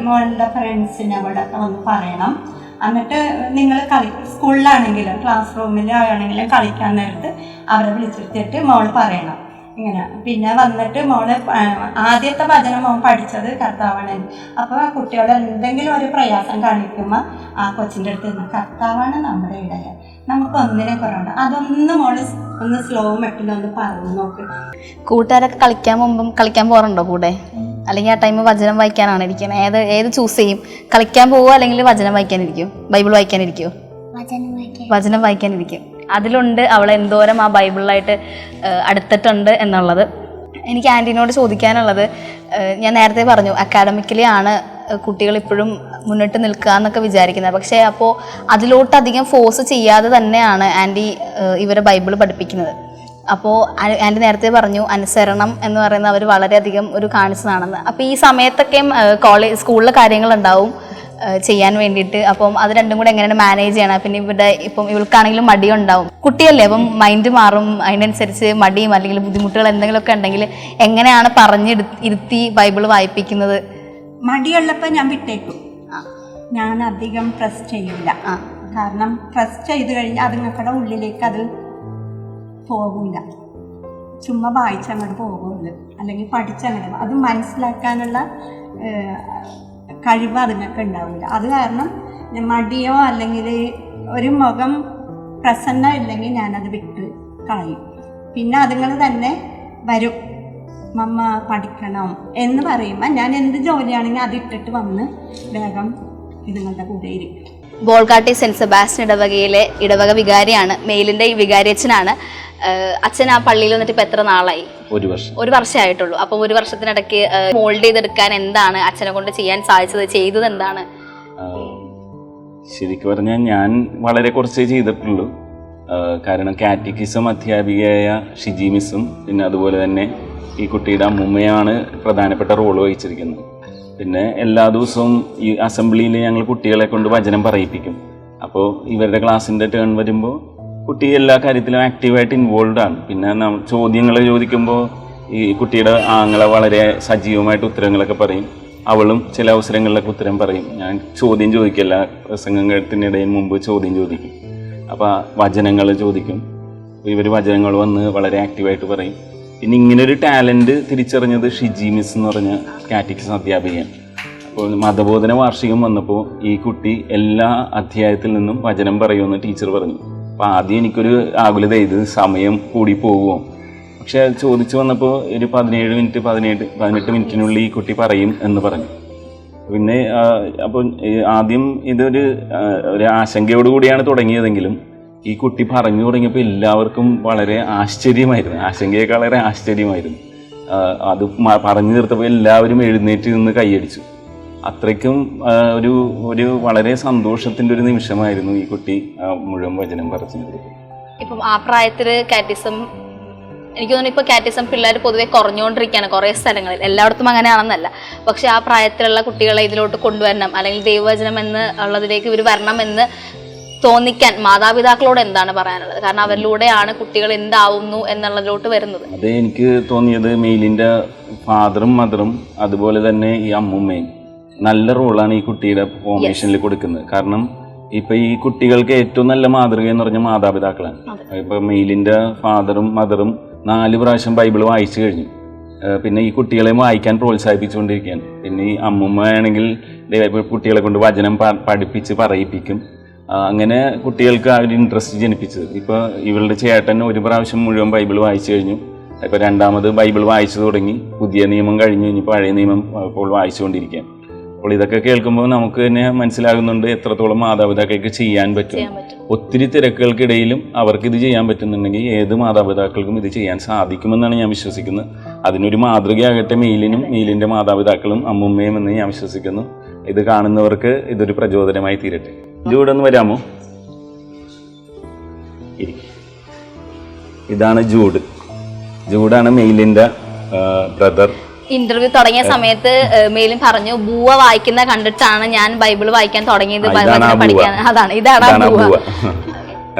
Speaker 3: മോളുടെ ഫ്രണ്ട്സിനെ അവിടെ ഒന്ന് പറയണം. എന്നിട്ട് നിങ്ങൾ സ്കൂളിലാണെങ്കിലും ക്ലാസ് റൂമിലാണെങ്കിലും കളിക്കാൻ നേരത്ത് അവരെ വിളിച്ചിട്ട് മോൾ പറയണം ഇങ്ങനെ. പിന്നെ വന്നിട്ട് മോള് ആദ്യത്തെ വചനം മോൻ പഠിച്ചത് കർത്താവാണ്. അപ്പോൾ കുട്ടിയോട് എന്തെങ്കിലും ഒരു പ്രയാസം കാണിക്കുമ്പോൾ ആ കൊച്ചിൻ്റെ അടുത്ത് നിന്ന് കർത്താവാണ് നമ്മുടെ ഇടയൻ, നമുക്ക് ഒന്നിനെ കുറവുണ്ട്, അതൊന്ന് മോള് ഒന്ന് സ്ലോ മെട്ടിലൊന്ന് പറഞ്ഞു നോക്ക്.
Speaker 1: കൂട്ടുകാരൊക്കെ കളിക്കാൻ പോകാറുണ്ടോ കൂടെ? അല്ലെങ്കിൽ ആ ടൈം വചനം വായിക്കാനാണ് ഇരിക്കുന്നത്? ഏത് ചൂസ് ചെയ്യും? കളിക്കാൻ പോവുക അല്ലെങ്കിൽ വചനം വായിക്കാനിരിക്കും? ബൈബിൾ വായിക്കാനിരിക്കുമോ? വചനം വായിക്കാനിരിക്കും. അതിലുണ്ട് അവൾ എന്തോരം ആ ബൈബിളിലായിട്ട് അടുത്തിട്ടുണ്ട് എന്നുള്ളത്. എനിക്ക് ആൻറ്റീനോട് ചോദിക്കാനുള്ളത്, ഞാൻ നേരത്തെ പറഞ്ഞു അക്കാഡമിക്കലി ആണ് കുട്ടികൾ ഇപ്പോഴും മുന്നിട്ട് നിൽക്കുക എന്നൊക്കെ വിചാരിക്കുന്നത്. പക്ഷേ അപ്പോൾ അതിലോട്ട് അധികം ഫോഴ്സ് ചെയ്യാതെ തന്നെയാണ് ആൻറ്റി ഇവരെ ബൈബിൾ പഠിപ്പിക്കുന്നത്. അപ്പോൾ ആൻറ്റി നേരത്തെ പറഞ്ഞു അനുസരണം എന്ന് പറയുന്നത് അവർ വളരെയധികം ഒരു കാണിച്ചതാണെന്ന്. അപ്പോൾ ഈ സമയത്തൊക്കെയും സ്കൂളിലെ കാര്യങ്ങളുണ്ടാവും, ചെയ്യാൻ വേണ്ടിയിട്ട്. അപ്പം അത് രണ്ടും കൂടെ എങ്ങനെയാണ് മാനേജ് ചെയ്യണം? പിന്നെ ഇവിടെ ഇപ്പം ഇവൾക്കാണെങ്കിലും മടിയുണ്ടാവും, കുട്ടിയല്ലേ, അപ്പം മൈൻഡ് മാറും, അതിനനുസരിച്ച് മടിയും അല്ലെങ്കിൽ ബുദ്ധിമുട്ടുകൾ എന്തെങ്കിലുമൊക്കെ ഉണ്ടെങ്കിൽ എങ്ങനെയാണ് ഇരുത്തി ബൈബിൾ വായിപ്പിക്കുന്നത്?
Speaker 3: മടിയുള്ളപ്പോൾ ഞാൻ വിട്ടേക്കും, ഞാൻ അധികം പ്രസ് ചെയ്യില്ല. കാരണം പ്രസ് ചെയ്ത് കഴിഞ്ഞാൽ അതുങ്ങളുടെ ഉള്ളിലേക്ക് അത് പോകില്ല, ചുമ്മാ വായിച്ചങ്ങോട്ട് പോകുള്ളൂ, അല്ലെങ്കിൽ പഠിച്ചങ്ങോട്ട് അത് മനസ്സിലാക്കാനുള്ള കഴിവ് അതിനൊക്കെ ഉണ്ടാവില്ല. അത് കാരണം മടിയോ അല്ലെങ്കിൽ ഒരു മുഖം പ്രസന്നം ഇല്ലെങ്കിൽ ഞാനത് വിട്ട് കളയും. പിന്നെ അതുങ്ങൾ തന്നെ വരും, മമ്മ പഠിക്കണം എന്ന് പറയുമ്പോൾ ഞാൻ എന്ത് ജോലിയാണെങ്കിൽ അതിട്ടിട്ട് വന്ന് വേഗം ഇതുങ്ങളുടെ കൂടെ ഇരിക്കും.
Speaker 1: ബോൾഗാട്ടി സെന്റ് സെബാസ്റ്റ്യൻ ഇടവകയിലെ ഇടവക വികാരിയാണ്, മെയിലിന്റെ ഈ വികാരി അച്ഛനാണ്. അച്ഛൻ ആ പള്ളിയിൽ വന്നിട്ട് ഇപ്പൊ എത്ര നാളായി? ഒരു വർഷമായിട്ടുള്ളൂ. അപ്പൊ ഒരു വർഷത്തിനിടയ്ക്ക് മോൾഡ് ചെയ്തെടുക്കാൻ എന്താണ് അച്ഛനെ കൊണ്ട് ചെയ്യാൻ സാധിച്ചത്? ചെയ്തത് എന്താണ്?
Speaker 4: ശരിക്കും പറഞ്ഞാൽ ഞാൻ വളരെ കുറച്ചേ ചെയ്തിട്ടുള്ളൂ. കാരണം കാറ്റക്കിസം അധ്യാപികയായ ഷിജി മിസ്സും പിന്നെ അതുപോലെ തന്നെ ഈ കുട്ടിയുടെ അമ്മൂമ്മയാണ് പ്രധാനപ്പെട്ട റോള് വഹിച്ചിരിക്കുന്നത്. പിന്നെ എല്ലാ ദിവസവും ഈ അസംബ്ലിയിൽ ഞങ്ങൾ കുട്ടികളെ കൊണ്ട് വചനം പറയിപ്പിക്കും. അപ്പോൾ ഇവരുടെ ക്ലാസ്സിൻ്റെ ടേൺ വരുമ്പോൾ കുട്ടി എല്ലാ കാര്യത്തിലും ആക്റ്റീവായിട്ട് ഇൻവോൾവ് ആണ്. പിന്നെ ചോദ്യങ്ങൾ ചോദിക്കുമ്പോൾ ഈ കുട്ടിയുടെ ആങ്ങളെ വളരെ സജീവമായിട്ട് ഉത്തരങ്ങളൊക്കെ പറയും, അവളും ചില അവസരങ്ങളിലൊക്കെ ഉത്തരം പറയും. ഞാൻ ചോദ്യം ചോദിക്കില്ല, പ്രസംഗത്തിനിടയിൽ മുമ്പ് ചോദ്യം ചോദിക്കും. അപ്പോൾ വചനങ്ങൾ ചോദിക്കും, ഇവർ വചനങ്ങൾ വന്ന് വളരെ ആക്റ്റീവായിട്ട് പറയും. പിന്നെ ഇങ്ങനൊരു ടാലൻറ്റ് തിരിച്ചറിഞ്ഞത് ഷിജി മിസ് എന്ന് പറഞ്ഞ കാറ്റക്കിസം അധ്യാപികയാണ്. അപ്പോൾ മതബോധന വാർഷികം വന്നപ്പോൾ ഈ കുട്ടി എല്ലാ അധ്യായത്തിൽ നിന്നും വചനം പറയുമെന്ന് ടീച്ചർ പറഞ്ഞു. അപ്പോൾ ആദ്യം എനിക്കൊരു ആകുലത, ഇത് സമയം കൂടി പോകുമോ? പക്ഷെ ചോദിച്ചു വന്നപ്പോൾ ഒരു 18 മിനിറ്റിനുള്ളിൽ ഈ കുട്ടി പറയും എന്ന് പറഞ്ഞു. പിന്നെ അപ്പോൾ ആദ്യം ഇതൊരു ആശങ്കയോടുകൂടിയാണ് തുടങ്ങിയതെങ്കിലും ഈ കുട്ടി പറഞ്ഞു തുടങ്ങിയപ്പോൾ എല്ലാവർക്കും വളരെ ആശ്ചര്യമായിരുന്നു, ആശങ്കയേക്കാളേറെ ആശ്ചര്യമായിരുന്നു. അത് പറഞ്ഞു തീർത്തപ്പോൾ എല്ലാവരും എഴുന്നേറ്റ് നിന്ന് കൈയടിച്ചു. അത്രയ്ക്കും ഒരു വളരെ സന്തോഷത്തിൻ്റെ ഒരു നിമിഷമായിരുന്നു ഈ കുട്ടി മുഴുവൻ വചനം പറഞ്ഞത്.
Speaker 1: ഇപ്പം ആ പ്രായത്തിൽ കാറ്റിസം, എനിക്ക് തോന്നുന്നു ഇപ്പോൾ കാറ്റിസം പിള്ളേർ പൊതുവെ കുറഞ്ഞുകൊണ്ടിരിക്കുകയാണ് കുറേ സ്ഥലങ്ങളിൽ, എല്ലായിടത്തും അങ്ങനെയാണെന്നല്ല. പക്ഷെ ആ പ്രായത്തിലുള്ള കുട്ടികളെ ഇതിലോട്ട് കൊണ്ടുവരണം, അല്ലെങ്കിൽ ദൈവവചനം എന്ന് ഉള്ളതിലേക്ക് ഇവർ വരണം എന്ന് തോന്നിക്കാൻ മാതാപിതാക്കളോട് എന്താണ് പറയാനുള്ളത്? കാരണം അവരിലൂടെയാണ് കുട്ടികൾ എന്താവുന്നു എന്നുള്ളതിലോട്ട് വരുന്നത്.
Speaker 4: അത് എനിക്ക് തോന്നിയത് മെയിലിൻ്റെ ഫാദറും മദറും അതുപോലെ തന്നെ ഈ അമ്മൂമ്മയും നല്ല റോളാണ് ഈ കുട്ടിയുടെ ഫോർമേഷനിൽ കൊടുക്കുന്നത്. കാരണം ഇപ്പം ഈ കുട്ടികൾക്ക് ഏറ്റവും നല്ല മാതൃക എന്ന് പറഞ്ഞാൽ മാതാപിതാക്കളാണ്. ഇപ്പം മെയിലിൻ്റെ ഫാദറും മദറും 4 പ്രാവശ്യം ബൈബിൾ വായിച്ചു കഴിഞ്ഞു. പിന്നെ ഈ കുട്ടികളെ വായിക്കാൻ പ്രോത്സാഹിപ്പിച്ചുകൊണ്ടിരിക്കുകയാണ്. പിന്നെ ഈ അമ്മൂമ്മയാണെങ്കിൽ കുട്ടികളെ കൊണ്ട് വചനം പഠിപ്പിച്ച് പറയിപ്പിക്കും. അങ്ങനെ കുട്ടികൾക്ക് ആ ഒരു ഇൻട്രസ്റ്റ് ജനിപ്പിച്ചത്. ഇപ്പോൾ ഇവളുടെ ചേട്ടൻ 1 പ്രാവശ്യം മുഴുവൻ ബൈബിൾ വായിച്ചു കഴിഞ്ഞു. ഇപ്പോൾ 2ാമത് ബൈബിൾ വായിച്ചു തുടങ്ങി. പുതിയ നിയമം കഴിഞ്ഞ് ഇനി പഴയ നിയമം ഇപ്പോൾ വായിച്ചുകൊണ്ടിരിക്കുകയാണ്. അപ്പോൾ ഇതൊക്കെ കേൾക്കുമ്പോൾ നമുക്ക് തന്നെ മനസ്സിലാകുന്നുണ്ട് എത്രത്തോളം മാതാപിതാക്കൾക്ക് ചെയ്യാൻ പറ്റും. ഒത്തിരി തിരക്കുകൾക്കിടയിലും അവർക്ക് ഇത് ചെയ്യാൻ പറ്റുന്നുണ്ടെങ്കിൽ ഏത് മാതാപിതാക്കൾക്കും ഇത് ചെയ്യാൻ സാധിക്കുമെന്നാണ് ഞാൻ വിശ്വസിക്കുന്നത്. അതിനൊരു മാതൃകയാകട്ടെ മെയിലിൻ്റെ മാതാപിതാക്കളും അമ്മുമ്മയും എന്ന് ഞാൻ വിശ്വസിക്കുന്നു. ഇത് കാണുന്നവർക്ക് ഇതൊരു പ്രചോദനമായി തീരട്ടെ. ജൂഡൊന്ന് വരാമോ? ഇതാണ് ജൂഡാണ് മെയിലിൻ്റെ ബ്രദർ.
Speaker 1: ഇന്റർവ്യൂ തുടങ്ങിയ സമയത്ത് മെയിലും പറഞ്ഞു, ബൂവ വായിക്കുന്ന കണ്ടിട്ടാണ് ഞാൻ ബൈബിൾ വായിക്കാൻ തുടങ്ങിയത്, പഠിക്കാൻ. ഇതാണ് ബൂവ.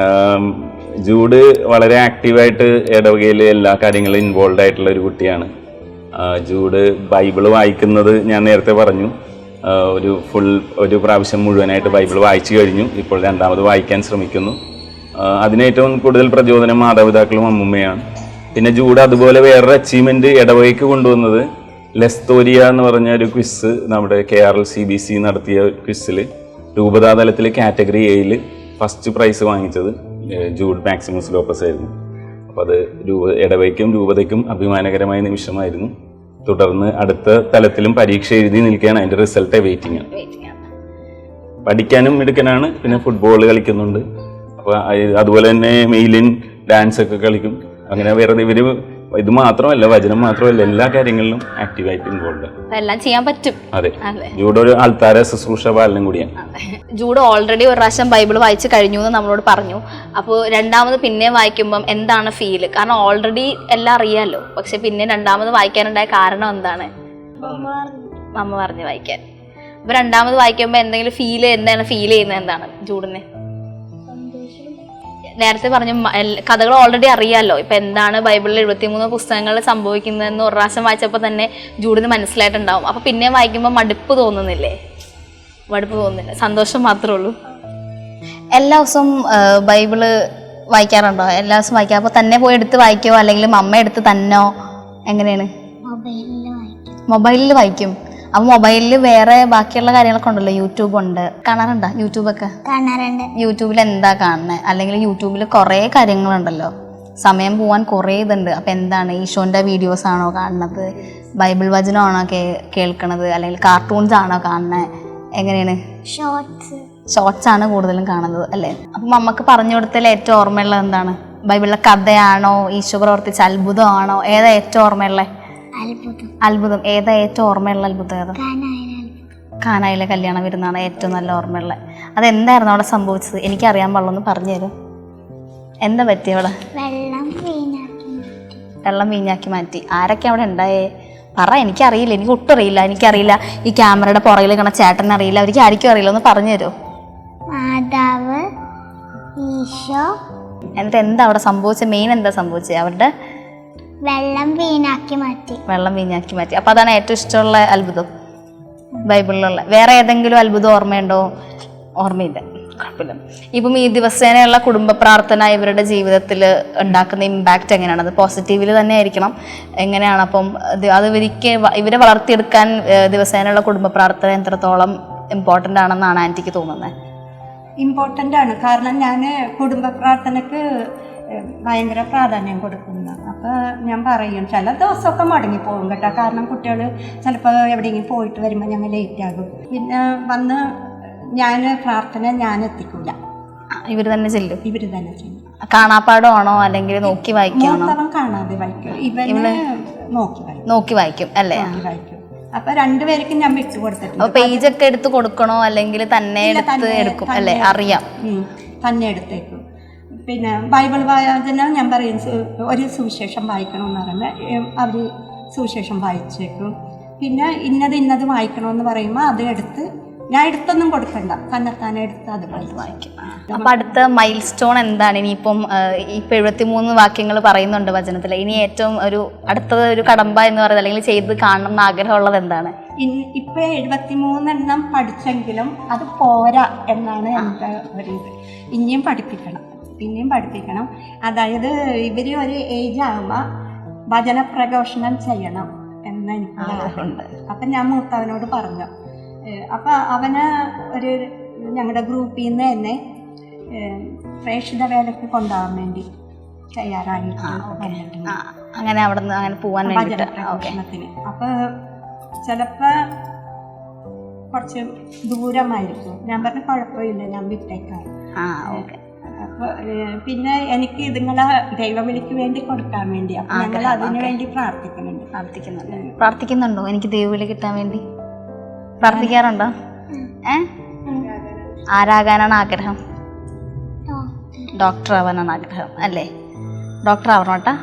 Speaker 4: ജൂഡ് വളരെ ആക്റ്റീവായിട്ട് ഇടവകയിൽ എല്ലാ കാര്യങ്ങളും ഇൻവോൾവ് ആയിട്ടുള്ള ഒരു കുട്ടിയാണ്. ജൂഡ് ബൈബിൾ വായിക്കുന്നത് ഞാൻ നേരത്തെ പറഞ്ഞു, ഒരു പ്രാവശ്യം മുഴുവനായിട്ട് ബൈബിൾ വായിച്ചു കഴിഞ്ഞു. ഇപ്പോൾ 2ാമത് വായിക്കാൻ ശ്രമിക്കുന്നു. അതിനേറ്റവും കൂടുതൽ പ്രചോദനം മാതാപിതാക്കളും അമ്മുമ്മയാണ്. പിന്നെ ജൂഡ് അതുപോലെ വേറൊരു അച്ചീവ്മെൻറ്റ് ഇടവകയ്ക്ക് കൊണ്ടുവന്നത് ലെസ്തോരിയ എന്ന് പറഞ്ഞ ഒരു ക്വിസ്, നമ്മുടെ KRLCBC നടത്തിയ ക്വിസ്സിൽ രൂപതാതലത്തിൽ കാറ്റഗറി Aയിൽ ഫസ്റ്റ് പ്രൈസ് വാങ്ങിച്ചത് ജൂഡ് മാക്സിമസ് ലോപ്പസ് ആയിരുന്നു. അപ്പോൾ അത് ഇടവകയ്ക്കും രൂപതയ്ക്കും അഭിമാനകരമായ നിമിഷമായിരുന്നു. തുടർന്ന് അടുത്ത തലത്തിലും പരീക്ഷ എഴുതി നിൽക്കുകയാണ്. അതിൻ്റെ റിസൾട്ട് വെയിറ്റിംഗ് ആണ്. പഠിക്കാനും മിടുക്കനാണ്. പിന്നെ ഫുട്ബോൾ കളിക്കുന്നുണ്ട്. അപ്പോൾ അതുപോലെ തന്നെ മെയിലിൻ ഡാൻസ് ഒക്കെ കളിക്കും. അങ്ങനെ വേറെ ഇത് മാത്രമല്ല, വചനം മാത്രമല്ല, എല്ലാ കാര്യങ്ങളിലും ആക്റ്റീവായിട്ട് ഇൻവോൾവ് ആണ്.
Speaker 1: എല്ലാം ചെയ്യാൻ പറ്റും.
Speaker 4: അതെ, ജൂഡ് ഒരു ആൾത്താര ശുശ്രൂഷ പാലനം കൂടിയാണ്.
Speaker 1: ജൂഡ് ഓൾറെഡി 1 പ്രാവശ്യം ബൈബിൾ വായിച്ച് കഴിഞ്ഞു എന്ന് നമ്മളോട് പറഞ്ഞു. അപ്പോൾ 2ാമത് പിന്നെ വായിക്കുമ്പം എന്താണ് ഫീല്? കാരണം ഓൾറെഡി എല്ലാം അറിയാമല്ലോ, പക്ഷെ പിന്നെ 2ാമത് വായിക്കാനുണ്ടായ കാരണം എന്താണ്? മമ്മ പറഞ്ഞു വായിക്കാൻ. ഇപ്പൊ രണ്ടാമത് വായിക്കുമ്പോൾ എന്തെങ്കിലും എന്താണ് ഫീൽ ചെയ്യുന്നത് എന്താണ് ജൂഡിന്? നേരത്തെ പറഞ്ഞു കഥകൾ ഓൾറെഡി അറിയാമല്ലോ, ഇപ്പൊ എന്താണ് ബൈബിളിൽ 73 പുസ്തകങ്ങളിൽ സംഭവിക്കുന്നതെന്ന് ഒരു പ്രാവശ്യം വായിച്ചപ്പോൾ തന്നെ ജൂഡിന് മനസ്സിലായിട്ടുണ്ടാവും. അപ്പൊ പിന്നെ വായിക്കുമ്പോൾ മടുപ്പ് തോന്നുന്നില്ലേ? മടുപ്പ് തോന്നുന്നില്ല, സന്തോഷം മാത്രമേ ഉള്ളൂ. എല്ലാ ദിവസവും ബൈബിള് വായിക്കാറുണ്ടോ? എല്ലാ ദിവസവും വായിക്കാം. അപ്പോൾ തന്നെ പോയി എടുത്ത് വായിക്കുമോ അല്ലെങ്കിൽ അമ്മ എടുത്ത് തന്നോ, എങ്ങനെയാണ്? മൊബൈലിൽ വായിക്കും. അപ്പോൾ മൊബൈലിൽ വേറെ ബാക്കിയുള്ള കാര്യങ്ങളൊക്കെ ഉണ്ടല്ലോ, യൂട്യൂബ് ഉണ്ട്, കാണാറുണ്ടോ? യൂട്യൂബൊക്കെ
Speaker 2: കാണാറുണ്ട്.
Speaker 1: യൂട്യൂബിൽ എന്താ കാണുന്നത്? അല്ലെങ്കിൽ യൂട്യൂബിൽ കുറേ കാര്യങ്ങളുണ്ടല്ലോ, സമയം പോവാൻ കുറേ ഇതുണ്ട്. അപ്പം എന്താണ്, ഈശോൻ്റെ വീഡിയോസ് ആണോ കാണുന്നത്, ബൈബിൾ വചനമാണോ കേൾക്കണത്, അല്ലെങ്കിൽ കാർട്ടൂൺസ് ആണോ കാണുന്നത്, എങ്ങനെയാണ്? ഷോർട്സ് ആണ് കൂടുതലും കാണുന്നത് അല്ലേ? അപ്പം അമ്മക്ക് പറഞ്ഞു കൊടുത്തതിൽ ഏറ്റവും ഓർമ്മയുള്ളത് എന്താണ്? ബൈബിളിലെ കഥയാണോ, ഈശോ പ്രവർത്തിച്ച അത്ഭുതമാണോ, ഏതാ ഏറ്റവും ഓർമ്മയുള്ളത്? അത്ഭുതം. ഏതാ ഏറ്റവും ഓർമ്മയുള്ള അത്ഭുതം? ഏതാ? കാനായിലെ കല്യാണം വരുന്നതാണ് ഏറ്റവും നല്ല ഓർമ്മയുള്ളത്. അതെന്തായിരുന്നു അവിടെ സംഭവിച്ചത്? എനിക്കറിയാൻ പാടുള്ളൂ, പറഞ്ഞു തരും. എന്താ പറ്റിയ അവിടെ? വെള്ളം വീഞ്ഞാക്കി മാറ്റി. ആരൊക്കെ അവിടെ ഉണ്ടായേ? പറ, എനിക്കറിയില്ല, എനിക്ക് ഒട്ടും അറിയില്ല. ഈ ക്യാമറയുടെ പുറകിൽ കാണാൻ ചേട്ടനെ അറിയില്ല, അവർക്ക് ആർക്കും അറിയില്ല, ഒന്ന് പറഞ്ഞു തരുമോ?
Speaker 2: മാതാവ്, ഈശോ.
Speaker 1: എന്നിട്ട് എന്താ അവിടെ സംഭവിച്ചത്? മെയിൻ എന്താ സംഭവിച്ചത്? അവരുടെ
Speaker 2: വെള്ളം വീഞ്ഞാക്കി മാറ്റി.
Speaker 1: അപ്പൊ അതാണ് ഏറ്റവും ഇഷ്ടമുള്ള അത്ഭുതം ബൈബിളിലുള്ള. വേറെ ഏതെങ്കിലും അത്ഭുതം ഓർമ്മയുണ്ടോ? ഓർമ്മയില്ല, കുഴപ്പമില്ല. ഇപ്പം ഈ ദിവസേനയുള്ള കുടുംബ പ്രാർത്ഥന ഇവരുടെ ജീവിതത്തിൽ ഉണ്ടാക്കുന്ന ഇമ്പാക്റ്റ് എങ്ങനെയാണ്? അത് പോസിറ്റീവിൽ തന്നെ ആയിരിക്കണം. എങ്ങനെയാണ് അപ്പം അത് ഇവരെ വളർത്തിയെടുക്കാൻ ദിവസേനയുള്ള കുടുംബ പ്രാർത്ഥന എത്രത്തോളം ഇമ്പോർട്ടൻ്റ് ആണെന്നാണ് ആൻറ്റിക്ക് തോന്നുന്നത്?
Speaker 3: ഇമ്പോർട്ടൻ്റ് ആണ്. കാരണം ഞാൻ കുടുംബ പ്രാർത്ഥനയ്ക്ക് ഭയങ്കര പ്രാധാന്യം കൊടുക്കുന്നു. അപ്പോൾ ഞാൻ പറയും, ചില ദിവസമൊക്കെ മുടങ്ങിപ്പോകും കേട്ടോ. കാരണം കുട്ടികൾ ചിലപ്പോൾ എവിടെയെങ്കിലും പോയിട്ട് വരുമ്പോൾ ഞങ്ങൾ ലേറ്റാകും. പിന്നെ വന്ന് പ്രാർത്ഥന ഞാൻ എത്തിക്കൂല,
Speaker 1: ഇവർ തന്നെ ചെല്ലും.
Speaker 3: കാണാപ്പാടമാണോ
Speaker 1: അല്ലെങ്കിൽ നോക്കി വായിക്കണോ?
Speaker 3: കാണാതെ വായിക്കും, ഇവന്
Speaker 1: നോക്കി വായിക്കും അല്ലേ?
Speaker 3: അപ്പൊ രണ്ടുപേർക്കും ഞാൻ വിട്ടു കൊടുത്തിട്ടുണ്ട്.
Speaker 1: പേജ് ഒക്കെ എടുത്ത് കൊടുക്കണോ അല്ലെങ്കിൽ തന്നെ എടുക്കും അല്ലേ? അറിയാം,
Speaker 3: തന്നെ എടുത്തേക്കും. പിന്നെ ബൈബിൾ വായന ഞാൻ പറയും, ഒരു സുവിശേഷം വായിക്കണമെന്ന് പറയുമ്പോൾ അവർ സുവിശേഷം വായിച്ചേക്കും. പിന്നെ ഇന്നത് വായിക്കണമെന്ന് പറയുമ്പോൾ അത് എടുത്ത്, ഞാൻ എടുത്തൊന്നും കൊടുക്കണ്ട, തന്നെത്താനെ എടുത്ത് അത് വായിക്കും.
Speaker 1: അപ്പം അടുത്ത മൈൽ സ്റ്റോൺ എന്താണ് ഇനിയിപ്പം? ഇപ്പം 73 വാക്യങ്ങൾ പറയുന്നുണ്ട് വചനത്തിൽ. ഇനി ഏറ്റവും അടുത്തത് ഒരു കടമ്പ എന്ന് പറയുന്നത്, അല്ലെങ്കിൽ ചെയ്ത് കാണണം എന്ന് ആഗ്രഹമുള്ളത് എന്താണ്?
Speaker 3: ഇപ്പം 73 പഠിച്ചെങ്കിലും അത് പോരാ എന്നാണ് എൻ്റെ ഒരു ഇത്. ഇനിയും പഠിപ്പിക്കണം. അതായത് ഇവർ ഒരു ഏജ് ആകുമ്പോൾ വചന പ്രഘോഷണം ചെയ്യണം എന്ന് എനിക്ക് ആഗ്രഹമുണ്ട്. അപ്പം ഞാൻ മൂത്തവനോട് പറഞ്ഞു. അപ്പം അവന് ഞങ്ങളുടെ ഗ്രൂപ്പിൽ നിന്ന് തന്നെ പ്രേക്ഷിത വേലയ്ക്ക് കൊണ്ടുപോകാൻ വേണ്ടി തയ്യാറായിട്ട്
Speaker 1: അങ്ങനെ അവിടെ നിന്ന് അങ്ങനെ പോകാൻ
Speaker 3: പ്രഘോഷണത്തിന്. അപ്പോൾ ചിലപ്പോൾ കുറച്ച് ദൂരമായിരിക്കും. ഞാൻ പറഞ്ഞ കുഴപ്പമില്ല, ഞാൻ വിട്ടേക്കാം. അപ്പോൾ പിന്നെ എനിക്ക് ഇതുങ്ങളെ ദൈവവിളിക്ക് വേണ്ടി കൊടുക്കാൻ വേണ്ടി, അപ്പം ഞങ്ങൾ അതിനു വേണ്ടി
Speaker 1: പ്രാർത്ഥിക്കുന്നുണ്ടോ? എനിക്ക് ദൈവവിളി കിട്ടാൻ വേണ്ടി പ്രാർത്ഥിക്കാറുണ്ടോ? ആരാകാനാണ് ആഗ്രഹം? ഡോക്ടർ ആവാനാണ് ആഗ്രഹം അല്ലേ? ഡോക്ടർ ആവണം കേട്ടാ.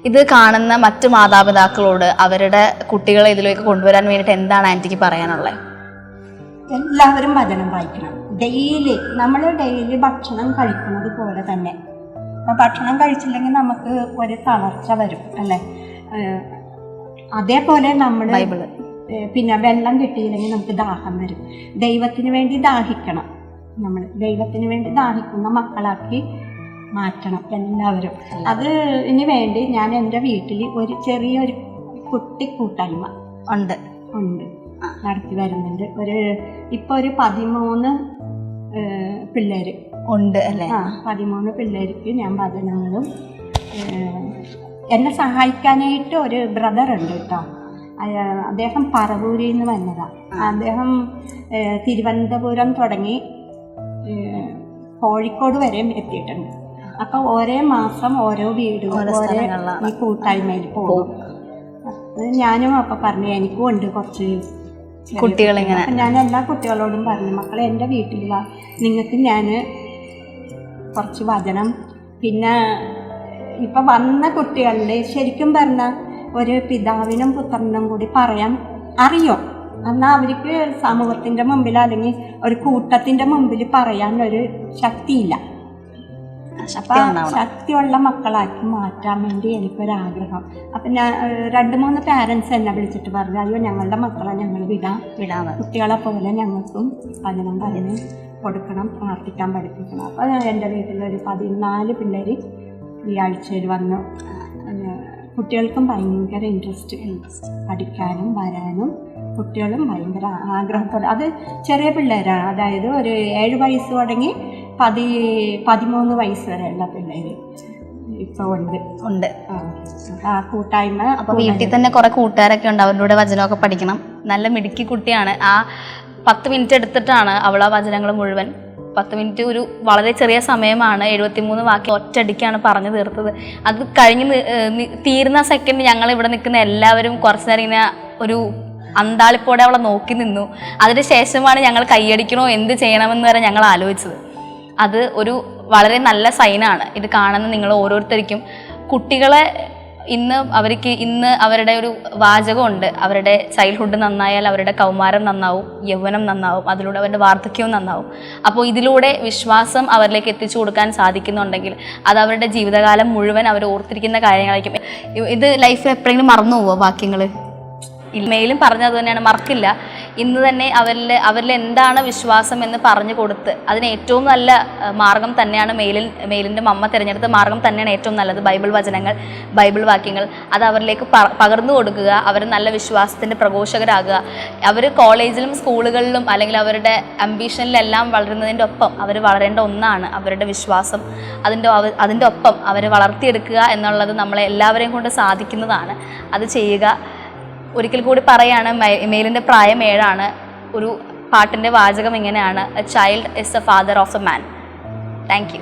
Speaker 1: ഇത് കാണുന്ന മറ്റു മാതാപിതാക്കളോട് അവരുടെ കുട്ടികളെ ഇതിലേക്ക് കൊണ്ടുവരാൻ വേണ്ടിയിട്ട് എന്താണ് ആൻറ്റിക്ക് പറയാനുള്ളത്?
Speaker 3: എല്ലാവരും വചനം വായിക്കണം. നമ്മൾ ഡെയിലി ഭക്ഷണം കഴിക്കുന്നത് പോലെ തന്നെ. അപ്പം ഭക്ഷണം കഴിച്ചില്ലെങ്കിൽ നമുക്ക് ഒരു തളർച്ച വരും അല്ലേ? അതേപോലെ നമ്മൾ
Speaker 1: ബൈബിള്,
Speaker 3: പിന്നെ വെള്ളം കിട്ടിയില്ലെങ്കിൽ നമുക്ക് ദാഹം വരും. ദൈവത്തിന് വേണ്ടി ദാഹിക്കണം. നമ്മൾ ദൈവത്തിന് വേണ്ടി ദാഹിക്കുന്ന മക്കളാക്കി മാറ്റണം എല്ലാവരും. അതിന് വേണ്ടി ഞാൻ എൻ്റെ വീട്ടിൽ ഒരു ചെറിയൊരു കുട്ടി കൂട്ടായ്മ ഉണ്ട് നടത്തി വരുന്നുണ്ട്. ഇപ്പോൾ ഒരു 13 പിള്ളേർ
Speaker 1: ഉണ്ട് അല്ലേ?
Speaker 3: 13 പിള്ളേർക്ക് ഞാൻ വചനങ്ങളും, എന്നെ സഹായിക്കാനായിട്ട് ഒരു ബ്രദർ ഉണ്ട് കേട്ടോ. അദ്ദേഹം പറവൂരിൽ നിന്ന് വന്നതാണ്. അദ്ദേഹം തിരുവനന്തപുരം തുടങ്ങി കോഴിക്കോട് വരെയും എത്തിയിട്ടുണ്ട്. അപ്പോൾ ഓരോ മാസം ഓരോ വീടുകൾ ഈ കൂട്ടായ്മയിൽ പോകും. ഞാനും അപ്പം പറഞ്ഞു, എനിക്കും ഉണ്ട് കുറച്ച്
Speaker 1: കുട്ടികളിങ്ങനെ.
Speaker 3: അപ്പം ഞാൻ എല്ലാ കുട്ടികളോടും പറഞ്ഞു, മക്കളെ എൻ്റെ വീട്ടിൽ വാ, നിങ്ങൾക്ക് ഞാൻ കുറച്ച് വചനം. പിന്നെ ഇപ്പം വന്ന കുട്ടികളിൽ ശരിക്കും പറഞ്ഞാൽ ഒരു പിതാവിനും പുത്രനും കൂടി പറയാൻ അറിയോ, എന്നാൽ അവർക്ക് സമൂഹത്തിൻ്റെ മുമ്പിൽ അല്ലെങ്കിൽ ഒരു കൂട്ടത്തിൻ്റെ മുമ്പിൽ പറയാനൊരു ശക്തിയില്ല. ശക്തിയുള്ള മക്കളാക്കി മാറ്റാൻ വേണ്ടി എനിക്കൊരാഗ്രഹം. അപ്പം ഞാൻ 2-3 പാരൻസ് എന്നെ വിളിച്ചിട്ട് പറഞ്ഞു, അയ്യോ ഞങ്ങളുടെ മക്കളെ ഞങ്ങൾ വിടാം, കുട്ടികളെ പോലെ ഞങ്ങൾക്കും വചനം പറഞ്ഞ് കൊടുക്കണം, പ്രാർത്ഥിക്കാൻ പഠിപ്പിക്കണം. അപ്പോൾ എൻ്റെ വീട്ടിലൊരു 14 പിള്ളേർ ഈ ആഴ്ചയിൽ വന്നു. കുട്ടികൾക്കും ഭയങ്കര ഇൻട്രസ്റ്റ് പഠിക്കാനും വരാനും. കുട്ടികളും ഭയങ്കര ആഗ്രഹത്തോടെ, അത് ചെറിയ പിള്ളേരാണ്, അതായത് ഒരു 7 വയസ്സ് തുടങ്ങി 13 വയസ്സ് വരെയുള്ള പിള്ളേർ ഇപ്പോൾ ഉണ്ട്. ആ കൂട്ടായ്മ.
Speaker 1: അപ്പോൾ വീട്ടിൽ തന്നെ കുറെ കൂട്ടുകാരൊക്കെ ഉണ്ട്, അവരുടെ കൂടെ വചനമൊക്കെ പഠിക്കണം. നല്ല മിടുക്കി കുട്ടിയാണ്. ആ 10 മിനിറ്റ് എടുത്തിട്ടാണ് അവൾ ആ വചനങ്ങൾ മുഴുവൻ 10 മിനിറ്റ്, ഒരു വളരെ ചെറിയ സമയമാണ്, 73 വാക്യം ഒറ്റയടിക്കാണ് പറഞ്ഞു തീർത്തത്. അത് കഴിഞ്ഞ് തീരുന്ന സെക്കൻഡ് ഞങ്ങൾ ഇവിടെ നിൽക്കുന്ന എല്ലാവരും കുറച്ച് നേരം ഇങ്ങനെ ഒരു അന്താളിപ്പോടെ അവളെ നോക്കി നിന്നു. അതിന് ശേഷമാണ് ഞങ്ങൾ കൈയടിക്കണോ എന്ത് ചെയ്യണമെന്ന് വരെ ഞങ്ങൾ ആലോചിച്ചത്. അത് ഒരു വളരെ നല്ല സൈനാണ്. ഇത് കാണുന്ന നിങ്ങൾ ഓരോരുത്തർക്കും കുട്ടികളെ ഇന്ന് അവരുടെ ഒരു വാചകമുണ്ട്, അവരുടെ ചൈൽഡ്ഹുഡ് നന്നായാൽ അവരുടെ കൗമാരം നന്നാവും, യൗവനം നന്നാവും, അതിലൂടെ അവരുടെ വാർദ്ധക്യവും നന്നാവും. അപ്പോൾ ഇതിലൂടെ വിശ്വാസം അവരിലേക്ക് എത്തിച്ചു കൊടുക്കാൻ സാധിക്കുന്നുണ്ടെങ്കിൽ അത് അവരുടെ ജീവിതകാലം മുഴുവൻ അവർ ഓർത്തിരിക്കുന്ന കാര്യങ്ങളായിരിക്കും. ഇത് ലൈഫിൽ എപ്പോഴെങ്കിലും മറന്നു പോവോ വാക്യങ്ങൾ? മെയിലും പറഞ്ഞത് തന്നെയാണ്, മറക്കില്ല. ഇന്ന് തന്നെ അവരിൽ എന്താണ് വിശ്വാസം എന്ന് പറഞ്ഞു കൊടുത്ത് അതിന് ഏറ്റവും നല്ല മാർഗം തന്നെയാണ് മെയിലിൻ്റെ മമ്മ തിരഞ്ഞെടുത്ത മാർഗം തന്നെയാണ് ഏറ്റവും നല്ലത്. ബൈബിൾ വചനങ്ങൾ, ബൈബിൾ വാക്യങ്ങൾ അത് അവരിലേക്ക് പകർന്നു കൊടുക്കുക, അവർ നല്ല വിശ്വാസത്തിൻ്റെ പ്രഘോഷകരാകുക. അവർ കോളേജിലും സ്കൂളുകളിലും അല്ലെങ്കിൽ അവരുടെ അംബീഷനിലെല്ലാം വളരുന്നതിൻ്റെ ഒപ്പം അവർ വളരേണ്ട ഒന്നാണ് അവരുടെ വിശ്വാസം. അതിൻ്റെ ഒപ്പം അവർ വളർത്തിയെടുക്കുക എന്നുള്ളത് നമ്മളെ എല്ലാവരെയും കൊണ്ട് സാധിക്കുന്നതാണ്. അത് ചെയ്യുക. ഒരിക്കൽ കൂടി പറയാണ്, മെയിലിൻ്റെ പ്രായം 7 ഒരു പാട്ടിൻ്റെ വാചകം ഇങ്ങനെയാണ്, A child is A father of a man. Thank you.